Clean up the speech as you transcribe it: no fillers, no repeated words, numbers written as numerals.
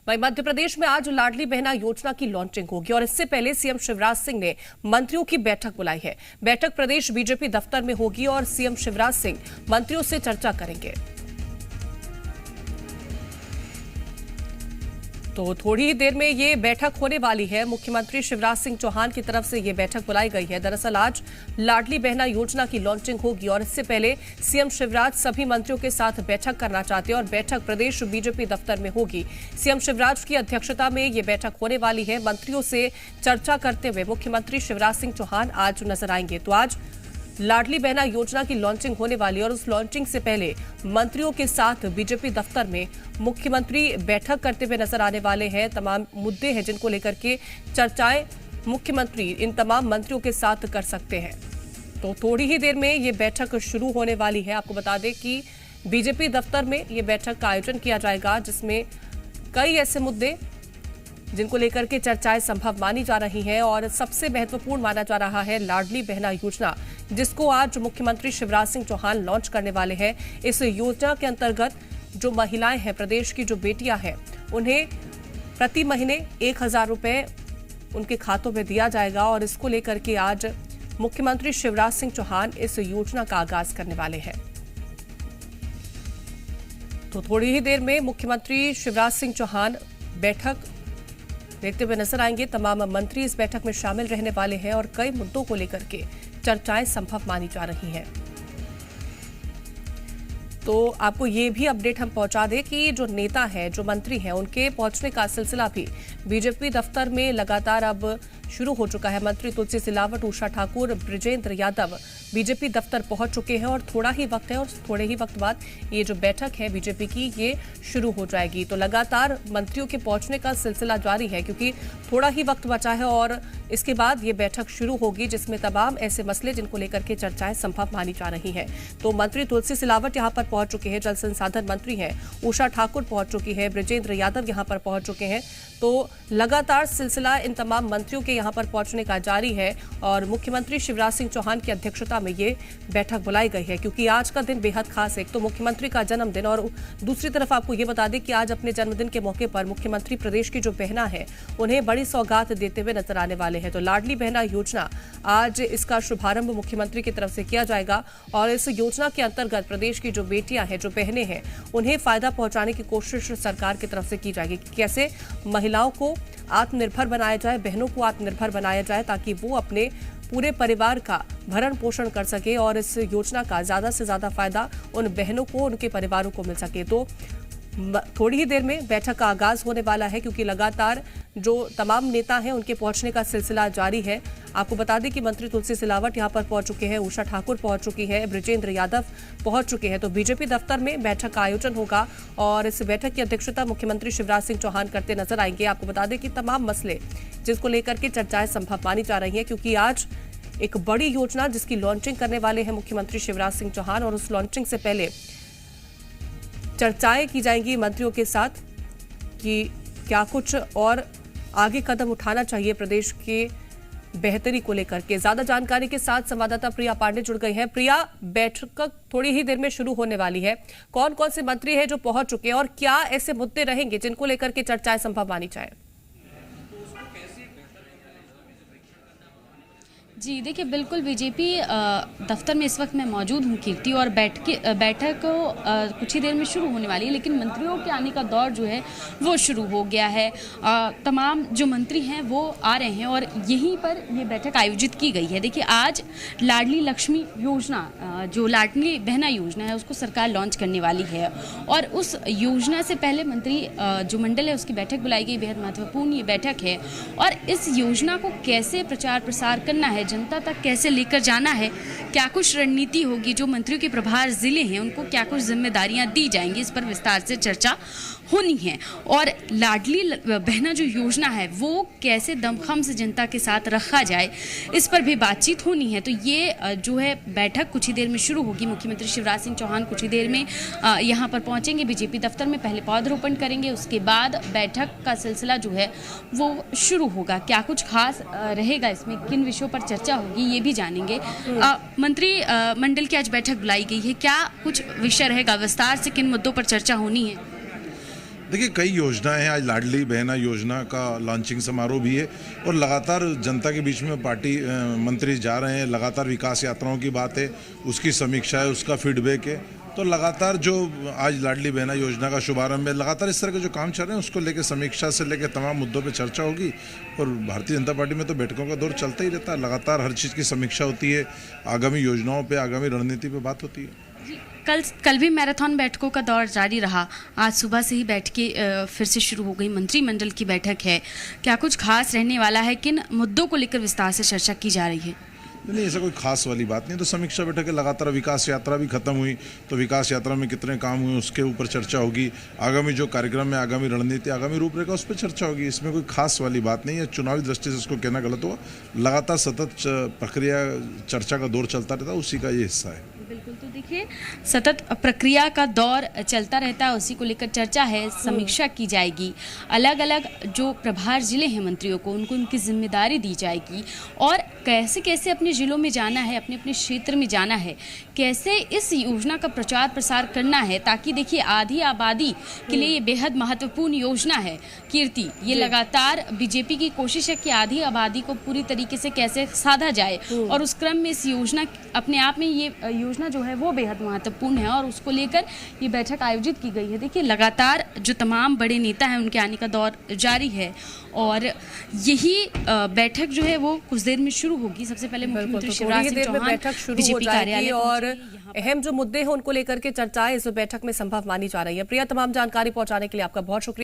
वहीं मध्य प्रदेश में आज लाडली बहना योजना की लॉन्चिंग होगी और इससे पहले सीएम शिवराज सिंह ने मंत्रियों की बैठक बुलाई है। बैठक प्रदेश बीजेपी दफ्तर में होगी और सीएम शिवराज सिंह मंत्रियों से चर्चा करेंगे। तो थोड़ी ही देर में ये बैठक होने वाली है। मुख्यमंत्री शिवराज सिंह चौहान की तरफ से ये बैठक बुलाई गई है। दरअसल आज लाडली बहना योजना की लॉन्चिंग होगी और इससे पहले सीएम शिवराज सभी मंत्रियों के साथ बैठक करना चाहते हैं और बैठक प्रदेश बीजेपी दफ्तर में होगी। सीएम शिवराज की अध्यक्षता में ये बैठक होने वाली है। मंत्रियों से चर्चा करते हुए मुख्यमंत्री शिवराज सिंह चौहान आज नजर आएंगे। तो आज लाडली बहना योजना की लॉन्चिंग होने वाली है और उस लॉन्चिंग से पहले मंत्रियों के साथ बीजेपी दफ्तर में मुख्यमंत्री बैठक करते हुए नजर आने वाले हैं। तमाम मुद्दे हैं जिनको लेकर के चर्चाएं मुख्यमंत्री इन तमाम मंत्रियों के साथ कर सकते हैं। तो थोड़ी ही देर में ये बैठक शुरू होने वाली है। आपको बता दें कि बीजेपी दफ्तर में ये बैठक का आयोजन किया जाएगा जिसमें कई ऐसे मुद्दे जिनको लेकर के चर्चाएं संभव मानी जा रही हैं और सबसे महत्वपूर्ण माना जा रहा है लाडली बहना योजना, जिसको आज मुख्यमंत्री शिवराज सिंह चौहान लॉन्च करने वाले हैं। इस योजना के अंतर्गत जो महिलाएं हैं, प्रदेश की जो बेटियां हैं, उन्हें प्रति महीने 1000 रुपए उनके खातों में दिया जाएगा और इसको लेकर के आज मुख्यमंत्री शिवराज सिंह चौहान इस योजना का आगाज करने वाले हैं। तो थोड़ी ही देर में मुख्यमंत्री शिवराज सिंह चौहान बैठक देखते हुए नजर आएंगे। तमाम मंत्री इस बैठक में शामिल रहने वाले हैं और कई मुद्दों को लेकर के चर्चाएं संभव मानी जा रही हैं। तो आपको ये भी अपडेट हम पहुंचा दें कि जो नेता हैं, जो मंत्री हैं, उनके पहुंचने का सिलसिला भी बीजेपी दफ्तर में लगातार अब शुरू हो चुका है। मंत्री तुलसी सिलावट, उषा ठाकुर, बृजेंद्र यादव बीजेपी दफ्तर पहुंच चुके हैं और थोड़ा ही वक्त है और थोड़े ही वक्त बाद ये जो बैठक है बीजेपी की ये शुरू हो जाएगी। तो लगातार मंत्रियों के पहुंचने का सिलसिला जारी है क्योंकि थोड़ा ही वक्त बचा है और इसके बाद ये बैठक शुरू होगी जिसमें तमाम ऐसे मसले जिनको लेकर के चर्चाएं संभव मानी जा रही हैं। तो मंत्री तुलसी सिलावट यहाँ पर पहुंच चुके हैं, जल संसाधन मंत्री हैं, उषा ठाकुर पहुंच चुकी है, बृजेंद्र यादव यहाँ पर पहुंच चुके हैं। तो लगातार सिलसिला इन तमाम मंत्रियों के यहाँ पर पहुंचने का जारी है और मुख्यमंत्री शिवराज सिंह चौहान की अध्यक्षता में ये बैठक बुलाई गई है क्योंकि आज का दिन बेहद खास है। एक तो मुख्यमंत्री का जन्मदिन और दूसरी तरफ आपको ये बता दें कि आज अपने जन्मदिन के मौके पर मुख्यमंत्री प्रदेश की जो बहना है उन्हें बड़ी सौगात देते हुए नजर आने वाले हैं। तो लाडली बहना योजना, आज इसका शुभारंभ मुख्यमंत्री की तरफ से किया जाएगा और इस योजना के अंतर्गत प्रदेश की जो बेटियां हैं, जो बहनें हैं, उन्हें फायदा पहुंचाने की कोशिश सरकार की तरफ से की जाएगी। कैसे महिलाओं को आत्मनिर्भर बनाया जाए, बहनों को आत्मनिर्भर बनाया जाए ताकि वो अपने पूरे परिवार का भरण पोषण कर सके और इस योजना का ज्यादा से ज्यादा फायदा उन बहनों को, उनके परिवारों को मिल सके। तो थोड़ी ही देर में बैठक का आगाज होने वाला है क्योंकि लगातार जो तमाम नेता हैं उनके पहुंचने का सिलसिला जारी है। आपको बता दें कि मंत्री तुलसी सिलावट यहां पर पहुंच चुके हैं, उषा ठाकुर पहुंच चुकी है, बृजेंद्र यादव पहुंच चुके हैं। तो बीजेपी दफ्तर में बैठक का आयोजन होगा और इस बैठक की अध्यक्षता मुख्यमंत्री शिवराज सिंह चौहान करते नजर आएंगे। आपको बता दें कि तमाम मसले जिसको लेकर के चर्चाएं संभव मानी जा रही है क्योंकि आज एक बड़ी योजना जिसकी लॉन्चिंग करने वाले हैं मुख्यमंत्री शिवराज सिंह चौहान और उस लॉन्चिंग से पहले चर्चाएं की जाएंगी मंत्रियों के साथ कि क्या कुछ और आगे कदम उठाना चाहिए प्रदेश के बेहतरी को लेकर के। ज्यादा जानकारी के साथ संवाददाता प्रिया पांडे जुड़ गई हैं। प्रिया, बैठक थोड़ी ही देर में शुरू होने वाली है, कौन कौन से मंत्री हैं जो पहुंच चुके हैं और क्या ऐसे मुद्दे रहेंगे जिनको लेकर के चर्चाएं संभव मानी जाए? जी देखिए, बिल्कुल बीजेपी दफ्तर में इस वक्त मैं मौजूद हूँ कीर्ति, और बैठक कुछ ही देर में शुरू होने वाली है, लेकिन मंत्रियों के आने का दौर जो है वो शुरू हो गया है। तमाम जो मंत्री हैं वो आ रहे हैं और यहीं पर ये बैठक आयोजित की गई है। देखिए, आज लाडली लक्ष्मी योजना, जो लाडली बहना योजना है, उसको सरकार लॉन्च करने वाली है और उस योजना से पहले मंत्री जो मंडल है उसकी बैठक बुलाई गई। बेहद महत्वपूर्ण ये बैठक है और इस योजना को कैसे प्रचार प्रसार करना है, जनता तक कैसे लेकर जाना है, क्या कुछ रणनीति होगी, जो मंत्रियों के प्रभार जिले हैं उनको क्या कुछ जिम्मेदारियां दी जाएंगी, इस पर विस्तार से चर्चा होनी है। और लाडली बहना जो योजना है वो कैसे दमखम से जनता के साथ रखा जाए, इस पर भी बातचीत होनी है। तो ये जो है बैठक कुछ ही देर में शुरू होगी। मुख्यमंत्री शिवराज सिंह चौहान कुछ ही देर में यहाँ पर पहुँचेंगे बीजेपी दफ्तर में, पहले पौधरोपण करेंगे, उसके बाद बैठक का सिलसिला जो है वो शुरू होगा। क्या कुछ खास रहेगा इसमें, किन विषयों पर चर्चा होगी, ये भी जानेंगे। मंत्री मंडल की आज बैठक बुलाई गई है, क्या कुछ विषय रहेगा, विस्तार से किन मुद्दों पर चर्चा होनी है? देखिए, कई योजनाएं हैं। आज लाडली बहना योजना का लॉन्चिंग समारोह भी है और लगातार जनता के बीच में पार्टी मंत्री जा रहे हैं। लगातार विकास यात्राओं की बात है, उसकी समीक्षा है, उसका फीडबैक है। तो लगातार जो आज लाडली बहना योजना का शुभारंभ है, लगातार इस तरह के जो काम चल रहे हैं उसको लेकर समीक्षा से लेकर तमाम मुद्दों पे चर्चा होगी। और भारतीय जनता पार्टी में तो बैठकों का दौर चलता ही रहता है। लगातार हर चीज़ की समीक्षा होती है, आगामी योजनाओं पे, आगामी रणनीति पे बात होती है। कल भी मैराथन बैठकों का दौर जारी रहा। आज सुबह से ही बैठकें फिर से शुरू हो गई। मंत्रिमंडल की बैठक है, क्या कुछ खास रहने वाला है? किन मुद्दों को लेकर विस्तार से चर्चा की जा रही है? नहीं, ऐसा कोई खास वाली बात नहीं। तो समीक्षा बैठक है, लगातार विकास यात्रा भी खत्म हुई, तो विकास यात्रा में कितने काम हुए उसके ऊपर चर्चा होगी। आगामी जो कार्यक्रम है, आगामी रणनीति, आगामी रूपरेखा, उस पर चर्चा होगी। इसमें कोई खास वाली बात नहीं है। चुनावी दृष्टि से इसको कहना गलत होगा। लगातार सतत प्रक्रिया, चर्चा का दौर चलता रहता है, उसी का ये हिस्सा है। बिल्कुल, तो देखिए सतत प्रक्रिया का दौर चलता रहता है, उसी को लेकर चर्चा है, समीक्षा की जाएगी। अलग अलग जो प्रभार जिले हैं मंत्रियों को, उनको उनकी जिम्मेदारी दी जाएगी और कैसे कैसे अपने जिलों में जाना है, अपने अपने क्षेत्र में जाना है, कैसे इस योजना का प्रचार प्रसार करना है, ताकि देखिए आधी आबादी के लिए ये बेहद महत्वपूर्ण योजना है। कीर्ति, ये लगातार बीजेपी की कोशिश है कि आधी आबादी को पूरी तरीके से कैसे साधा जाए और उस क्रम में इस योजना अपने आप में ये योजना जो है वो बेहद महत्वपूर्ण है और उसको लेकर ये बैठक आयोजित की गई है। देखिए लगातार जो तमाम बड़े नेता हैं उनके आने का दौर जारी है और यही बैठक जो है वो कुछ देर में शुरू होगी। सबसे पहले मुख्यमंत्री शिवराज सिंह चौहान बैठक शुरू हो जाएगी और अहम जो मुद्दे हैं उनको लेकर के चर्चाएं इस बैठक में संभव मानी जा रही है। प्रिया, तमाम जानकारी पहुंचाने के लिए आपका बहुत शुक्रिया।